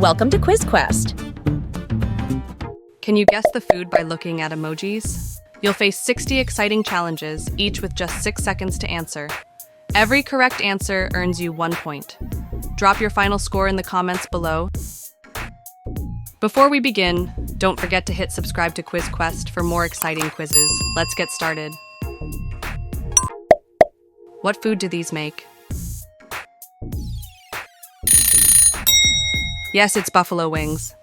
Welcome to Quiz Quest. Can you guess the food by looking at emojis? You'll face 60 exciting challenges, each with just 6 seconds to answer. Every correct answer earns you 1 point. Drop your final score in the comments below. Before we begin, don't forget to hit subscribe to Quiz Quest for more exciting quizzes. Let's get started. What food do these make? Yes, it's buffalo wings.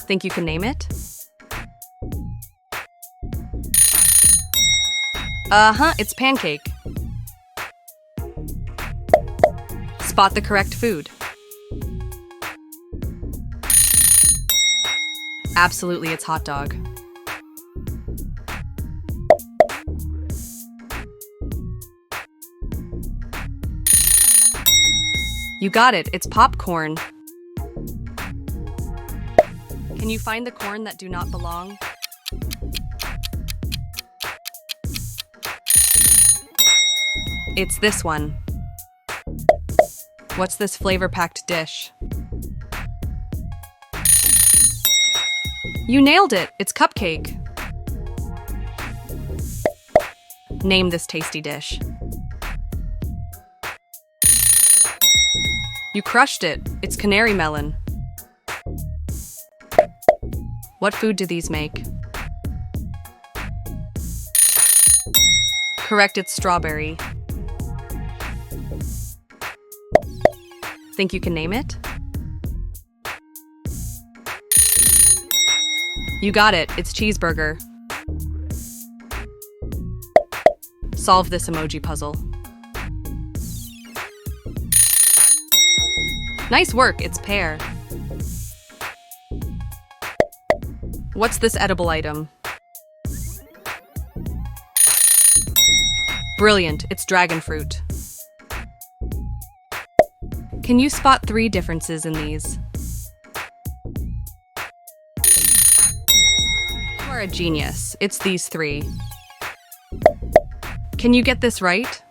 Think you can name it? It's pancake. Spot the correct food. Absolutely, it's hot dog. You got it, it's popcorn. Can you find the corn that do not belong? It's this one. What's this flavor-packed dish? You nailed it, it's cupcake. Name this tasty dish. You crushed it, it's canary melon. What food do these make? Correct, it's strawberry. Think you can name it? You got it, it's cheeseburger. Solve this emoji puzzle. Nice work, it's pear. What's this edible item? Brilliant, it's dragon fruit. Can you spot 3 differences in these? You are a genius, it's these 3. Can you get this right?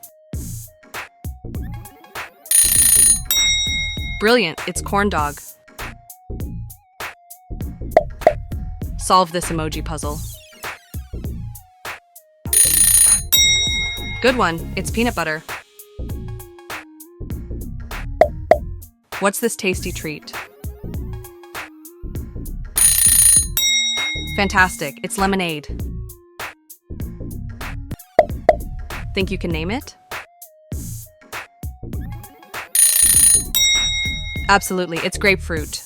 Brilliant, it's corn dog. Solve this emoji puzzle. Good one, it's peanut butter. What's this tasty treat? Fantastic, it's lemonade. Think you can name it? Absolutely, it's grapefruit.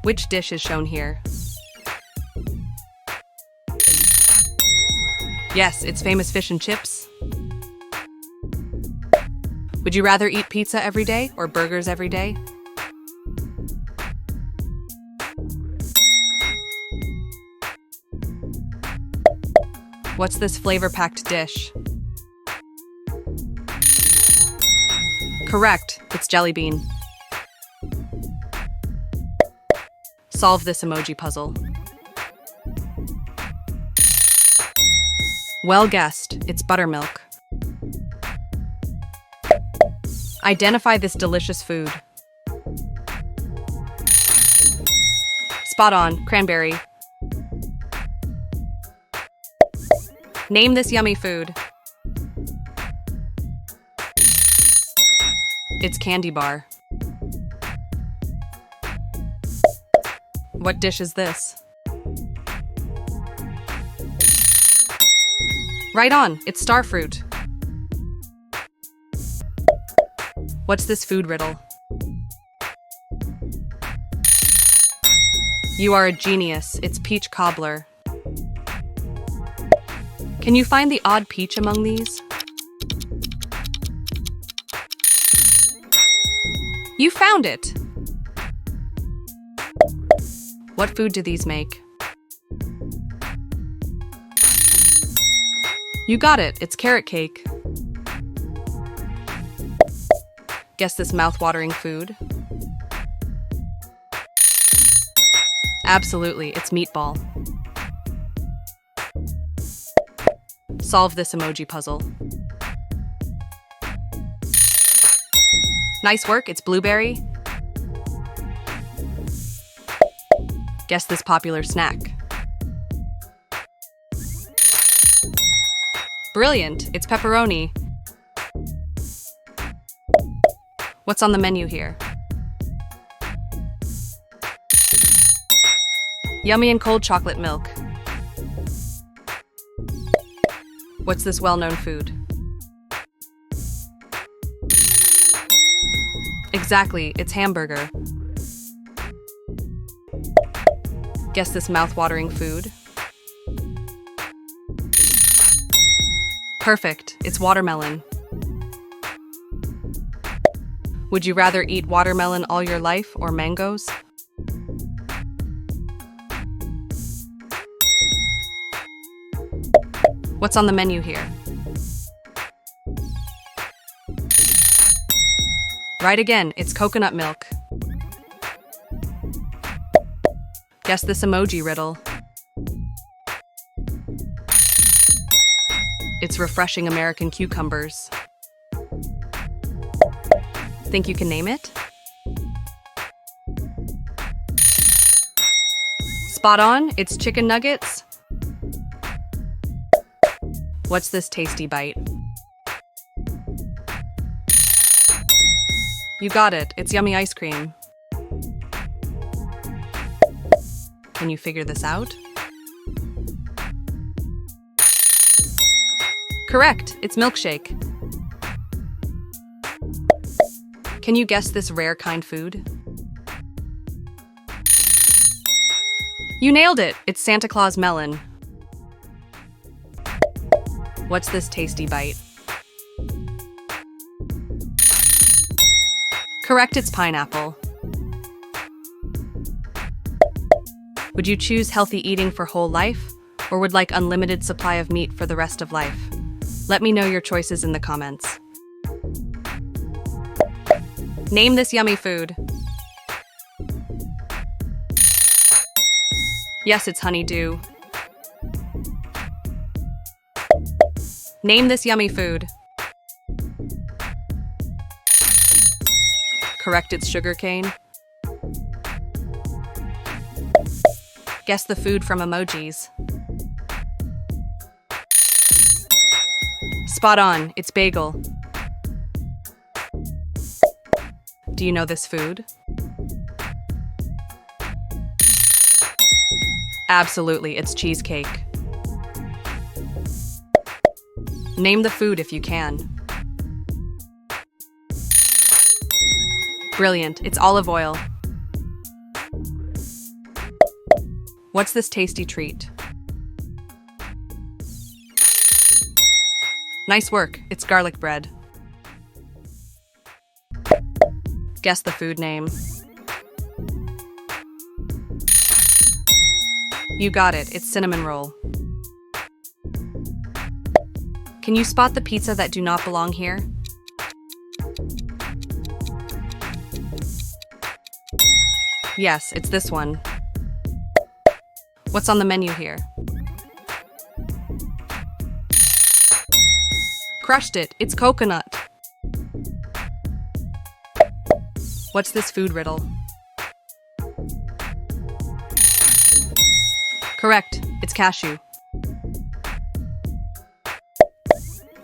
Which dish is shown here? Yes, it's famous fish and chips. Would you rather eat pizza every day or burgers every day? What's this flavor-packed dish? Correct, it's jelly bean. Solve this emoji puzzle. Well guessed, it's buttermilk. Identify this delicious food. Spot on, cranberry. Name this yummy food. It's candy bar. What dish is this? Right on, it's star fruit. What's this food riddle? You are a genius, it's peach cobbler. Can you find the odd peach among these? You found it! What food do these make? You got it, it's carrot cake. Guess this mouth-watering food? Absolutely, it's meatball. Solve this emoji puzzle. Nice work, it's blueberry. Guess this popular snack. Brilliant, it's pepperoni. What's on the menu here? Yummy and cold chocolate milk. What's this well-known food? Exactly, it's hamburger. Guess this mouth-watering food? Perfect, it's watermelon. Would you rather eat watermelon all your life or mangoes? What's on the menu here? Right again, it's coconut milk. Guess this emoji riddle. It's refreshing American cucumbers. Think you can name it? Spot on, it's chicken nuggets. What's this tasty bite? You got it, it's yummy ice cream. Can you figure this out? Correct, it's milkshake. Can you guess this rare kind food? You nailed it, it's Santa Claus melon. What's this tasty bite? Correct, it's pineapple. Would you choose healthy eating for whole life, or would like unlimited supply of meat for the rest of life? Let me know your choices in the comments. Name this yummy food. Yes, it's honeydew. Name this yummy food. Correct, it's sugarcane. Guess the food from emojis. Spot on, it's bagel. Do you know this food? Absolutely, it's cheesecake. Name the food if you can. Brilliant, it's olive oil. What's this tasty treat? Nice work, it's garlic bread. Guess the food name. You got it, it's cinnamon roll. Can you spot the pizza that do not belong here? Yes, it's this one. What's on the menu here? Crushed it, it's coconut. What's this food riddle? Correct, it's cashew.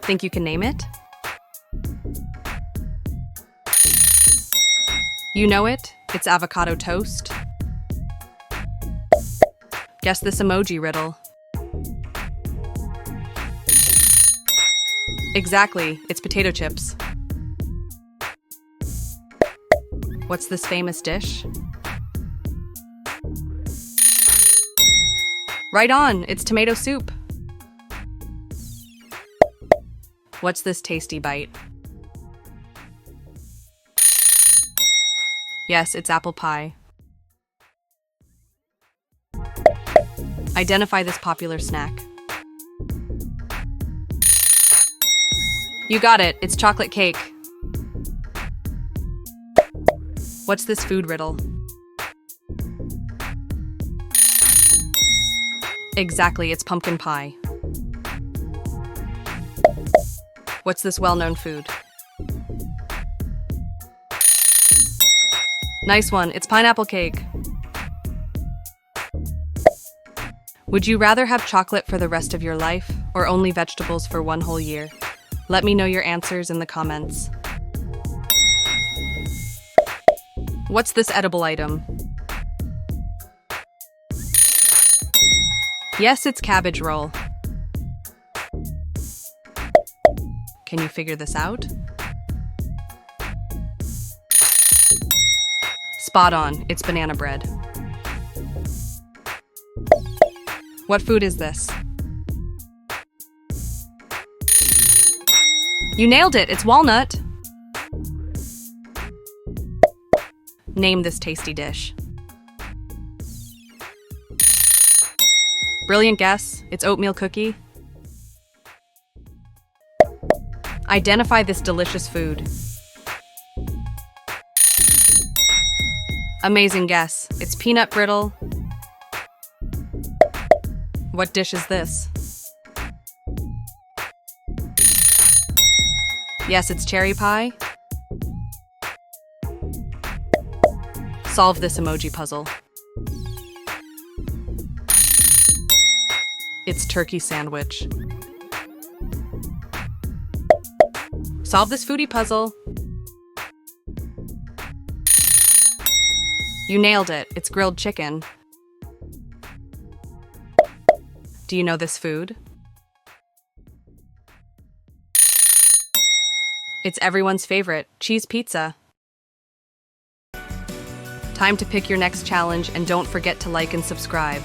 Think you can name it? You know it, it's avocado toast. Guess this emoji riddle. Exactly, it's potato chips. What's this famous dish? Right on, it's tomato soup. What's this tasty bite? Yes, it's apple pie. Identify this popular snack. You got it, it's chocolate cake. What's this food riddle? Exactly, it's pumpkin pie. What's this well-known food? Nice one, it's pineapple cake. Would you rather have chocolate for the rest of your life or only vegetables for one whole year? Let me know your answers in the comments. What's this edible item? Yes, it's cabbage roll. Can you figure this out? Spot on, it's banana bread. What food is this? You nailed it, it's walnut. Name this tasty dish. Brilliant guess, it's oatmeal cookie. Identify this delicious food. Amazing guess, it's peanut brittle. What dish is this? Yes, it's cherry pie. Solve this emoji puzzle. It's turkey sandwich. Solve this foodie puzzle. You nailed it, it's grilled chicken. Do you know this food? It's everyone's favorite, cheese pizza. Time to pick your next challenge, and don't forget to like and subscribe.